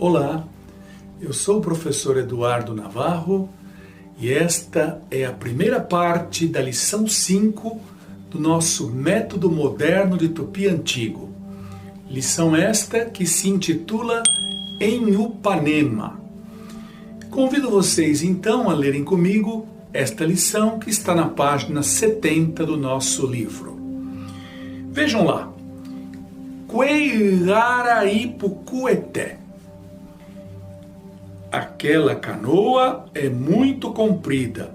Olá, eu sou o professor Eduardo Navarro e esta é a primeira parte da lição 5 do nosso Método Moderno de Tupi Antigo. Lição esta que se intitula Em Upanema. Convido vocês então a lerem comigo esta lição que está na página 70 do nosso livro. Vejam lá. Queiraraipucueté. Aquela canoa é muito comprida.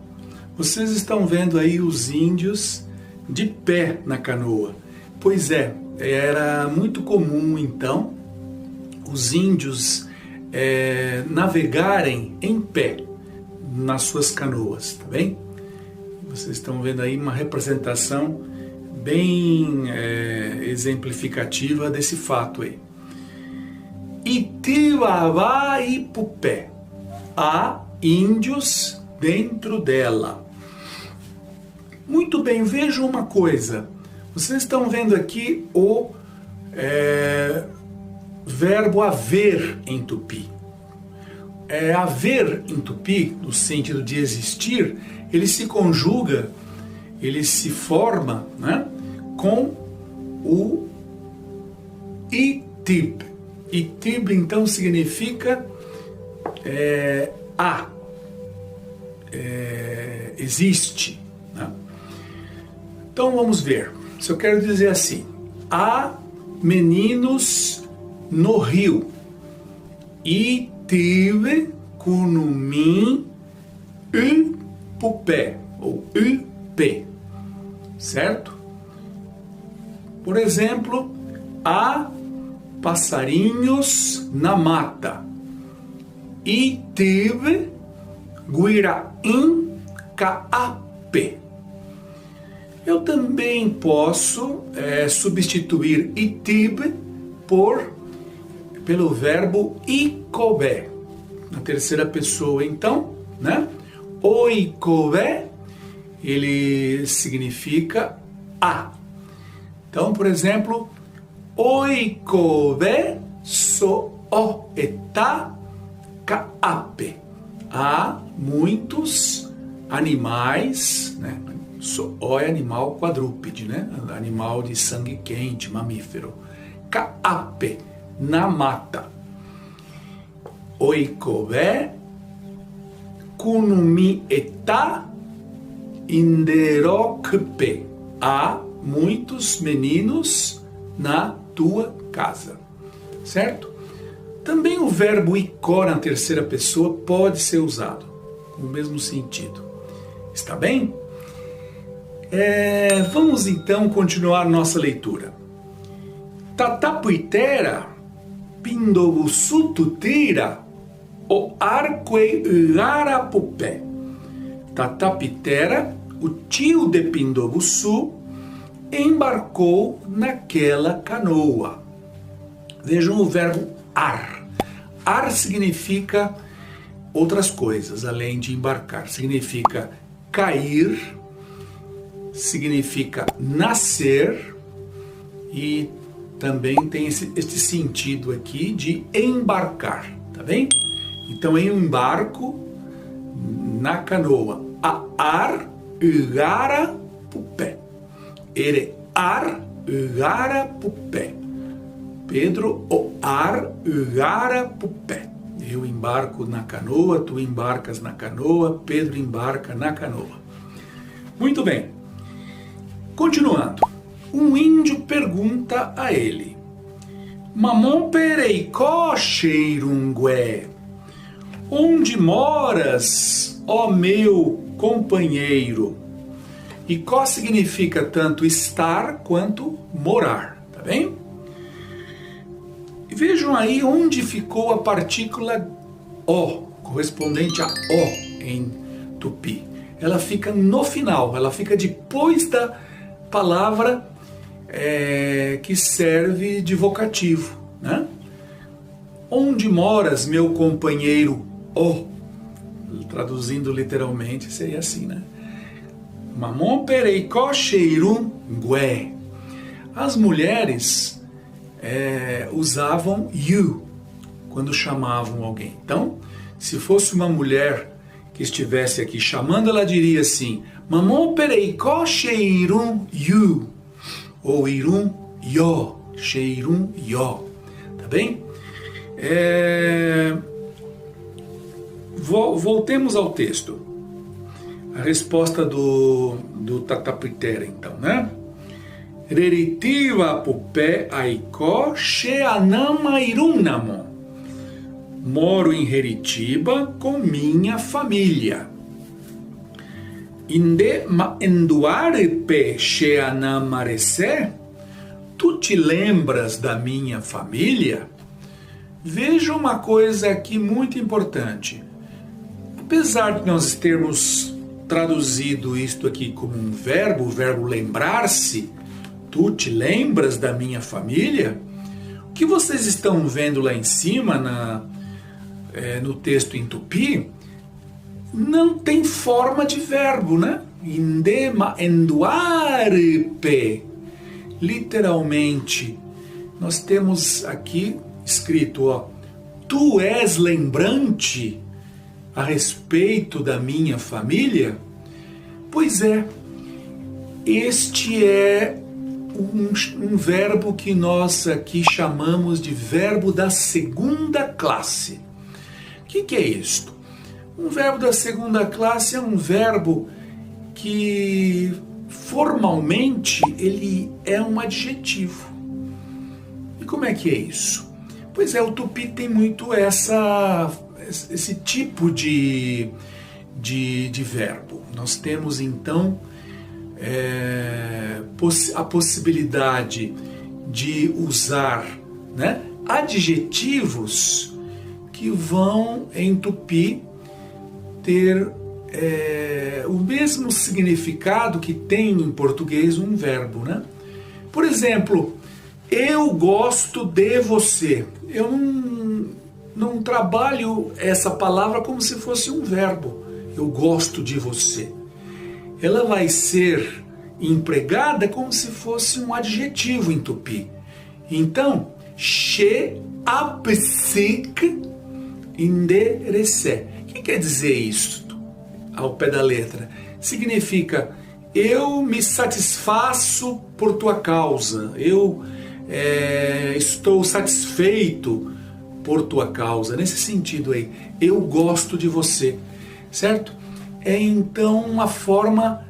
Vocês estão vendo aí os índios de pé na canoa. Pois é, era muito comum então os índios navegarem em pé nas suas canoas, tá bem? Vocês estão vendo aí uma representação bem exemplificativa desse fato aí. Itiwawaipupe. Há índios dentro dela. Muito bem, vejam uma coisa. Vocês estão vendo aqui o verbo haver em tupi. Haver em tupi, no sentido de existir, ele se conjuga, ele se forma, né, com o itib. Itib então significa existe, né? Então vamos ver. Se eu quero dizer assim: há meninos no rio. Itive kunumim upupé, ou up, certo? Por exemplo, há passarinhos na mata. Itive guiraim kaape. Eu também posso substituir itive pelo verbo icobé. Na terceira pessoa, então, né? O icobé, ele significa a. Então, por exemplo, oikobé so o eta kaape. Há muitos animais, né? So o é animal quadrúpede, né? Animal de sangue quente, mamífero. Kaape, na mata. Oikobé kunumi eta inderokpe. Há muitos meninos na tua casa, certo? Também o verbo icó na terceira pessoa pode ser usado com o mesmo sentido. Está bem? Vamos então continuar nossa leitura. Tatapuitera pindobusututira o arqueirarapupé. Tatapitera, o tio de Pindobuçu, embarcou naquela canoa. Vejam o verbo ar. Ar significa outras coisas, além de embarcar. Significa cair, significa nascer e também tem este sentido aqui de embarcar, tá bem? Então, em um embarco na canoa. A ar igarapupé. Ere ar igarapupé. Pedro, o ar igarapupé. Eu embarco na canoa, tu embarcas na canoa, Pedro embarca na canoa. Muito bem. Continuando. Um índio pergunta a ele: Mamon pereicó cheirungué. Onde moras, ó meu companheiro? E có significa tanto estar quanto morar, tá bem? E vejam aí onde ficou a partícula O, correspondente a O em tupi. Ela fica no final, ela fica depois da palavra que serve de vocativo, né? Onde moras, meu companheiro? O, traduzindo literalmente, seria assim, né? Mamon pereicó cheirungué. As mulheres usavam you quando chamavam alguém. Então, se fosse uma mulher que estivesse aqui chamando, ela diria assim: Mamon pereiko sheirun yu, ou irun yo, sheirun yo, tá bem? Voltemos ao texto. A resposta do Tatapitera, então, né? Reritiva pupe aiko sheanama irunamon. Moro em Heritiba com minha família. Inde enduarepe sheanamarese. Tu te lembras da minha família? Veja uma coisa aqui muito importante. Apesar de nós termos traduzido isto aqui como um verbo, o verbo lembrar-se, tu te lembras da minha família? O que vocês estão vendo lá em cima no texto em tupi não tem forma de verbo, né? Indema enduarepe. Literalmente, nós temos aqui escrito, ó, tu és lembrante a respeito da minha família? Pois é, este é um verbo que nós aqui chamamos de verbo da segunda classe. O que é isto? Um verbo da segunda classe é um verbo que formalmente ele é um adjetivo. E como é que é isso? Pois é, o tupi tem muito esse tipo de verbo. Nós temos então a possibilidade de usar, né, adjetivos que vão em tupi ter o mesmo significado que tem em português um verbo, né? Por exemplo, eu gosto de você. Eu não trabalho essa palavra como se fosse um verbo. Eu gosto de você. Ela vai ser empregada como se fosse um adjetivo em tupi. Então, she apsik enderecé. O que quer dizer isso ao pé da letra? Significa, eu me satisfaço por tua causa. Eu estou satisfeito por tua causa. Nesse sentido aí, eu gosto de você. Certo? É então uma forma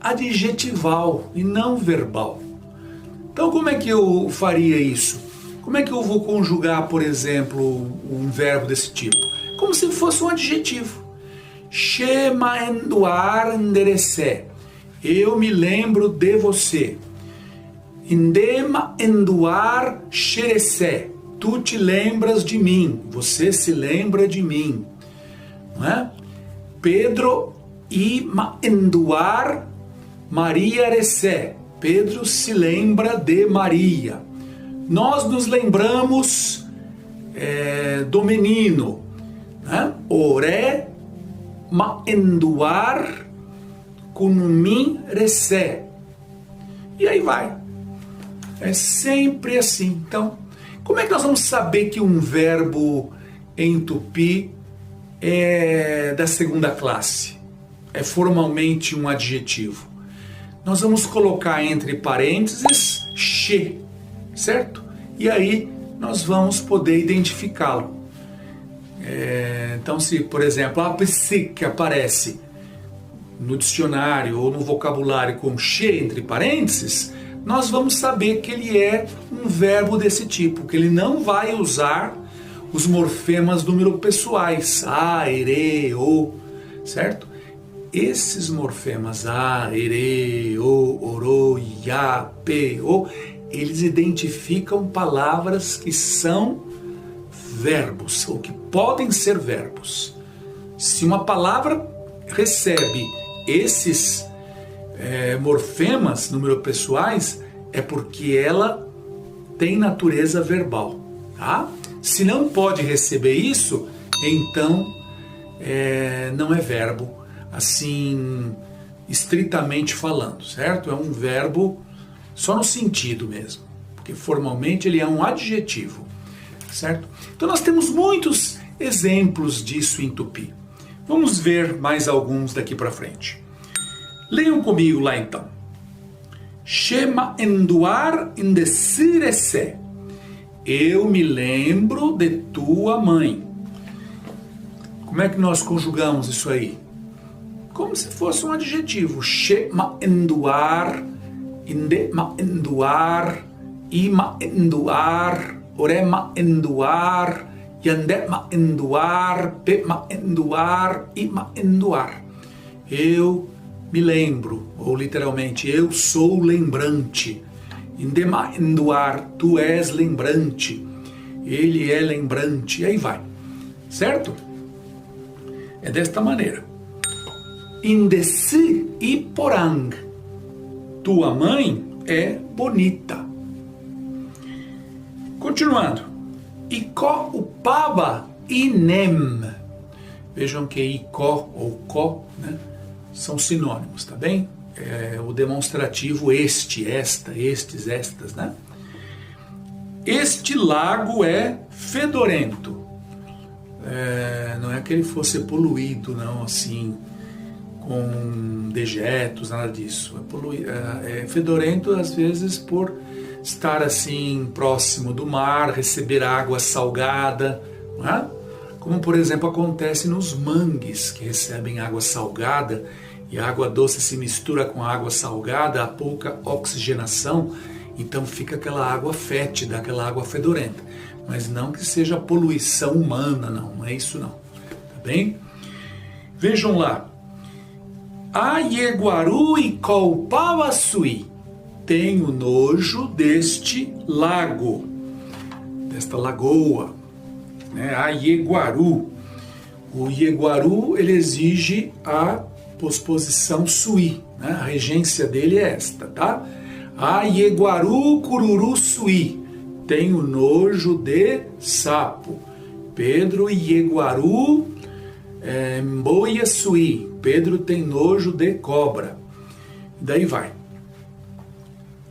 adjetival e não verbal. Então como é que eu faria isso? Como é que eu vou conjugar, por exemplo, um verbo desse tipo? Como se fosse um adjetivo. Shema enduar enderecé. Eu me lembro de você. Indema enduar xerecé. Tu te lembras de mim. Você se lembra de mim. Não é? Pedro ima enduar Maria recé. Pedro se lembra de Maria. Nós nos lembramos do menino. Né? Oré ma enduar kunmin recé. E aí vai. É sempre assim. Então, como é que nós vamos saber que um verbo em tupi é da segunda classe? É formalmente um adjetivo. Nós vamos colocar entre parênteses she, certo? E aí nós vamos poder identificá-lo. Então, se, por exemplo, a psique aparece no dicionário ou no vocabulário com she entre parênteses, nós vamos saber que ele é um verbo desse tipo, que ele não vai usar os morfemas numeropessoais, a, ere, o, certo? Esses morfemas a, ere, o, oro, ya, pe, o, eles identificam palavras que são verbos, ou que podem ser verbos. Se uma palavra recebe esses morfemas numeropessoais, é porque ela tem natureza verbal, tá? Se não pode receber isso, então não é verbo, assim, estritamente falando, certo? É um verbo só no sentido mesmo, porque formalmente ele é um adjetivo. certo? Então nós temos muitos exemplos disso em tupi. Vamos ver mais alguns daqui para frente. Leiam comigo lá então. Shema enduar indecirese. Eu me lembro de tua mãe. Como é que nós conjugamos isso aí? Como se fosse um adjetivo. Shema enduar, indema enduar, ima enduar, orema enduar, yandema enduar, pema enduar, ima enduar. Eu me lembro, ou literalmente, eu sou lembrante. Indema enduar, tu és lembrante. Ele é lembrante. E aí vai. Certo? É desta maneira. Indesi e porang. Tua mãe é bonita. Continuando. Iko upaba inem. Vejam que iko ou ko, né, são sinônimos, tá bem? É o demonstrativo este, esta, estes, estas, né? Este lago é fedorento. Não é que ele fosse poluído, não, assim, com dejetos, nada disso. É fedorento, às vezes, por estar, assim, próximo do mar, receber água salgada, não é? Como, por exemplo, acontece nos mangues, que recebem água salgada, e a água doce se mistura com a água salgada, há pouca oxigenação, então fica aquela água fétida, aquela água fedorenta. Mas não que seja poluição humana, não é isso não. Tá bem? Vejam lá. Aieguaru e Colpavasui. Tenho nojo deste lago, desta lagoa. Né? Aieguaru. O Ieguaru, ele exige a posposição sui, né? A regência dele é esta, tá? Aieguaru cururu sui. Tenho nojo de sapo. Pedro Ieguaru mboia sui. Pedro tem nojo de cobra. Daí vai.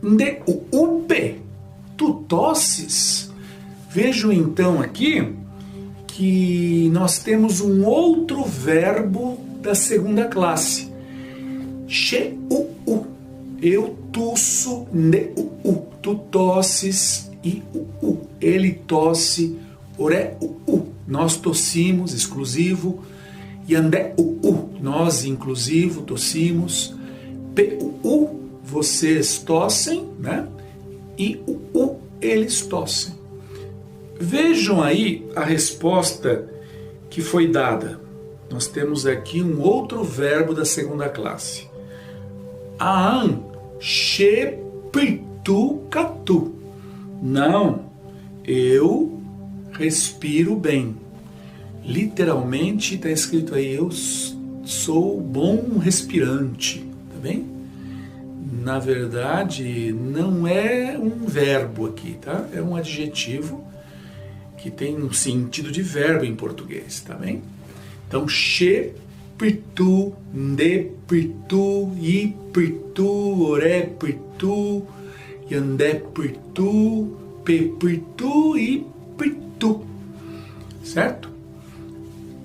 De upe. Tu tosses. Vejam então aqui que nós temos um outro verbo da segunda classe. Che-u-u. Eu tuço, ne-u-u. Tu tosses, i-u-u. Ele tosse, ore-u-u. Nós tossimos, exclusivo. Yandé-u-u. Nós, inclusivo, tossimos. P-u-u. Vocês tossem, né? I-u-u. Eles tossem. Vejam aí a resposta que foi dada. Nós temos aqui um outro verbo da segunda classe. Aan shepitu katu. Não, eu respiro bem. Literalmente está escrito aí, eu sou bom respirante, tá bem? Na verdade, não é um verbo aqui, tá? É um adjetivo que tem um sentido de verbo em português, tá bem? Então, she, pritu, nde, pritu, i, pritu, ore, pritu, yandé, pritu, pe, pritu e pritu. Certo?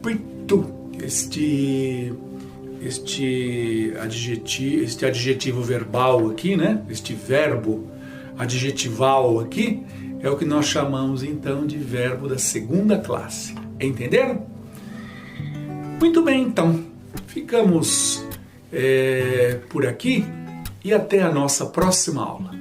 Pritu. Este adjetivo verbal aqui, né? Este verbo adjetival aqui é o que nós chamamos então de verbo da segunda classe. Entenderam? Muito bem, então, ficamos por aqui e até a nossa próxima aula.